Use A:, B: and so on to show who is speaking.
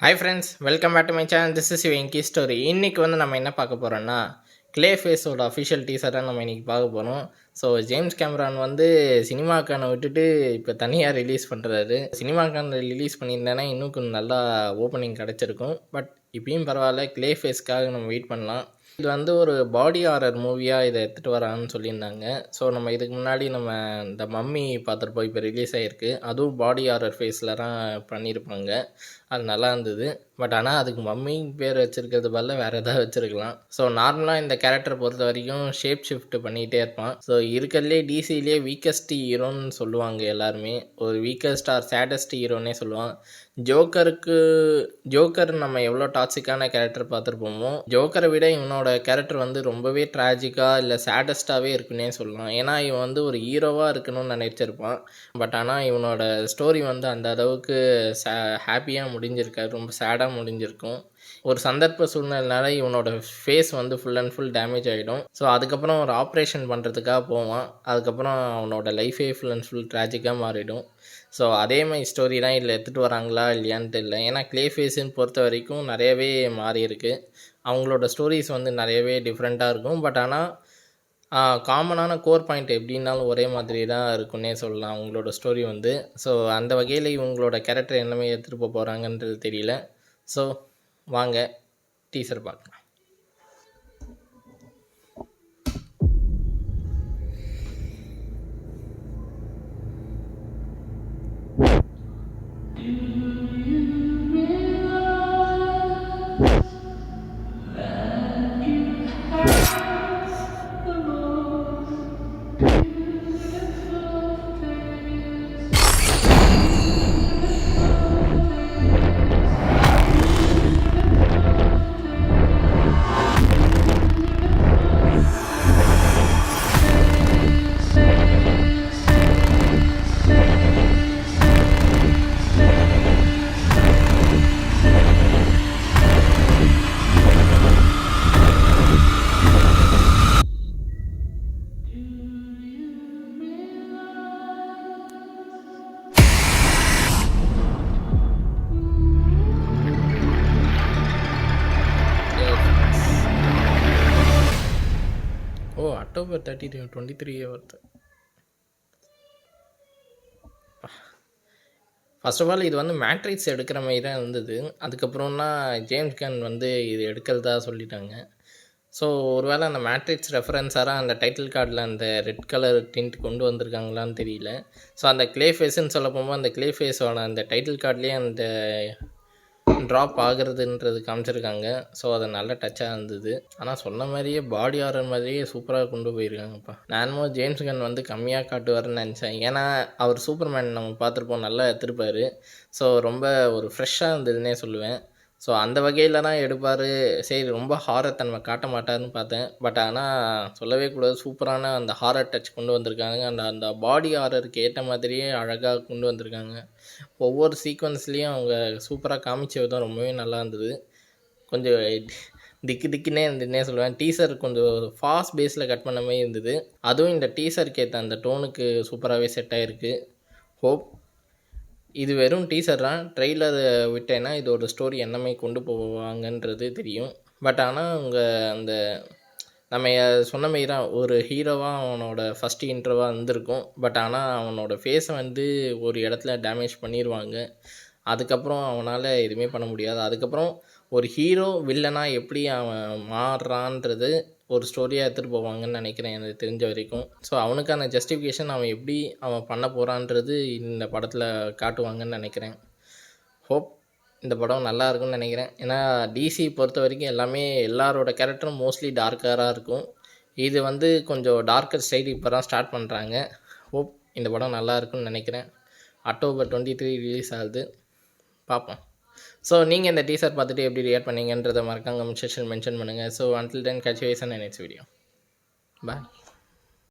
A: Hi friends, welcome back to my channel. This is Venky story. இன்றைக்கி நம்ம என்ன பார்க்க போகிறோன்னா, க்ளே ஃபேஸோட அஃபிஷியல் டீசரை நம்ம இன்றைக்கி பார்க்க போகிறோம். ஸோ ஜேம்ஸ் கேமரான் சினிமாக்கான விட்டுட்டு இப்போ தனியாக ரிலீஸ் பண்ணுறாரு. சினிமாக்கான ரிலீஸ் பண்ணியிருந்தேன்னா இன்னும் கொஞ்சம் நல்லா ஓப்பனிங் கிடச்சிருக்கும். பட் இப்பயும் பரவாயில்ல, க்ளே ஃபேஸ்க்காக நம்ம வெயிட் பண்ணலாம். இது ஒரு பாடி ஹாரர் மூவியாக இதை எடுத்துகிட்டு வரான்னு சொல்லியிருந்தாங்க. ஸோ நம்ம இதுக்கு முன்னாடி இந்த மம்மி பார்த்துருப்போம், இப்போ ரிலீஸ் ஆகிருக்கு. அதுவும் பாடி ஹாரர் ஃபேஸில் தான் பண்ணியிருப்பாங்க. அது நல்லா இருந்தது. பட் ஆனால் அதுக்கு மம்மின்னு பேர் வச்சுருக்கிறது பதில் வேறு எதாவது வச்சுருக்கலாம். ஸோ நார்மலாக இந்த கேரக்டரை பொறுத்த வரைக்கும் ஷேப் ஷிஃப்ட் பண்ணிகிட்டே இருப்பான். ஸோ இருக்கிறதுலே டிசிலே வீக்கஸ்ட் ஹீரோன்னு சொல்லுவாங்க எல்லாருமே. ஒரு வீக்கஸ்ட் ஆர் சேடஸ்ட் ஹீரோன்னே சொல்லுவான். ஜோக்கர் நம்ம எவ்வளோ டாக்ஸிக்கான கேரக்டர் பார்த்துருப்போமோ, ஜோக்கரை விட இவனோட கேரக்டர் ரொம்பவே ட்ராஜிக்காக இல்லை சேடஸ்ட்டாகவே இருக்குன்னே சொல்லலாம். ஏன்னா இவன் ஒரு ஹீரோவாக இருக்கணும்னு நினச்சிருப்பான். பட் ஆனால் இவனோட ஸ்டோரி அந்த அளவுக்கு ஹாப்பியாக முடிஞ்சிருக்காது, ரொம்ப சேடாக முடிஞ்சிருக்கும். ஒரு சந்தர்ப்ப சூழ்நிலைனால இவனோட face full and full damage ஆகிடும். ஸோ அதுக்கப்புறம் ஒரு ஆப்ரேஷன் பண்ணுறதுக்காக போவான். அதுக்கப்புறம் அவனோட லைஃபே ஃபுல் அண்ட் ஃபுல் ட்ராஜிக்காக மாறிடும். ஸோ அதே மாதிரி ஸ்டோரி தான் இதில் எடுத்துகிட்டு வராங்களா இல்லையான்னு தெரியல. ஏன்னா க்ளே ஃபேஸுன்னு பொறுத்த வரைக்கும் நிறையவே மாறி இருக்குது. அவங்களோட ஸ்டோரிஸ் நிறையவே டிஃப்ரெண்ட்டாக இருக்கும். பட் ஆனால் காமனான கோர் பாயிண்ட் எப்படின்னாலும் ஒரே மாதிரி தான் இருக்குன்னே சொல்லலாம் அவங்களோட ஸ்டோரி ஸோ அந்த வகையில் இவங்களோட கேரக்டர் என்னமே எடுத்துகிட்டு போகிறாங்கன்றது தெரியல. ஸோ வாங்க டீசர் பார்க்கலாம். October 30, 23 வருது. ஃபர்ஸ்ட் ஆஃப் ஆல் இது மேட்ரிக்ஸ் எடுக்கிற மாதிரி தான் இருந்தது. அதுக்கப்புறம்னா ஜேம்ஸ் கன் இது எடுக்கிறதா சொல்லிட்டாங்க. ஸோ ஒருவேளை அந்த மேட்ரிக்ஸ் ரெஃபரன்ஸாக அந்த டைட்டில் கார்டில் அந்த ரெட் கலர் டிண்ட் கொண்டு வந்திருக்காங்களான்னு தெரியல. ஸோ அந்த க்ளே ஃபேஸுன்னு சொல்ல போகும்போது அந்த க்ளே ஃபேஸோட அந்த டைட்டில் கார்ட்லேயே அந்த ட்ராப் ஆகுறதுன்றது காமிச்சிருக்காங்க. ஸோ அது நல்ல டச்சாக இருந்தது. ஆனால் சொன்ன மாதிரியே பாடி ஹாரர் மாதிரியே சூப்பராக கொண்டு போயிருக்காங்கப்பா. நானும் ஜேம்ஸ் கன் கம்மியாக காட்டுவார்னு நினச்சேன். ஏன்னா அவர் சூப்பர்மேன் நம்ம பார்த்துருப்போம், நல்லா எடுத்துருப்பார். ஸோ ரொம்ப ஒரு ஃப்ரெஷ்ஷாக இருந்ததுன்னே சொல்லுவேன். ஸோ அந்த வகையில் தான் எடுப்பார். சரி, ரொம்ப ஹாரர் தன்மை காட்ட மாட்டார்னு பார்த்தேன். பட் ஆனால் சொல்லவே கூடாது, சூப்பரான அந்த ஹாரர் டச் கொண்டு வந்திருக்காங்க. அந்த பாடி ஹாரருக்கு ஏற்ற மாதிரியே அழகாக கொண்டு வந்திருக்காங்க. ஒவ்வொரு சீக்வன்ஸ்லேயும் அவங்க சூப்பராக காமிச்ச விதம் ரொம்பவே நல்லா இருந்தது. கொஞ்சம் திக்குன்னே இருந்துன்னே சொல்லுவேன். டீசர் கொஞ்சம் ஃபாஸ்ட் பேஸில் கட் பண்ண மாதிரி இருந்தது. அதுவும் இந்த டீசருக்கு ஏற்ற அந்த டோனுக்கு சூப்பராகவே செட் ஆகிருக்கு. ஹோப் இது வெறும் டீசர் தான். ட்ரெய்லர் விட்டேன்னா இதோட ஸ்டோரி என்னமே கொண்டு போவாங்கன்றது தெரியும். பட் ஆனால் அவங்க அந்த நம்ம சொன்ன மாரி தான் ஒரு ஹீரோவாக அவனோட ஃபஸ்ட்டு இன்ட்ரோவாக இருந்திருக்கும். பட் ஆனால் அவனோட ஃபேஸை ஒரு இடத்துல டேமேஜ் பண்ணிடுவாங்க. அதுக்கப்புறம் அவனால் எதுவுமே பண்ண முடியாது. அதுக்கப்புறம் ஒரு ஹீரோ வில்லனாக எப்படி அவன் மாறுறான்றது ஒரு ஸ்டோரியாக எடுத்துகிட்டு போவாங்கன்னு நினைக்கிறேன் எனக்கு தெரிஞ்ச வரைக்கும். ஸோ அவனுக்கான ஜஸ்டிஃபிகேஷன் அவன் பண்ண போகிறான்றது இந்த படத்தில் காட்டுவாங்கன்னு நினைக்கிறேன். ஹோப் இந்த படம் நல்லா இருக்கும்னு நினைக்கிறேன். ஏன்னா டிசி பொறுத்த வரைக்கும் எல்லாரோட கேரக்டரும் மோஸ்ட்லி டார்க்கராக இருக்கும். இது கொஞ்சம் டார்க்கர் ஸ்டைல் இப்போ தான் ஸ்டார்ட் பண்ணுறாங்க. ஹோப் இந்த படம் நல்லா இருக்குன்னு நினைக்கிறேன். October 23 ரிலீஸ் ஆகுது, பார்ப்போம். ஸோ நீங்கள் இந்த டீசர் பார்த்துட்டு எப்படி ரியாக்ட் பண்ணீங்கன்றதை மறக்காம கமெண்ட் செக்ஷன் மென்ஷன் பண்ணுங்கள். So until then, catch you guys in the next video. Bye.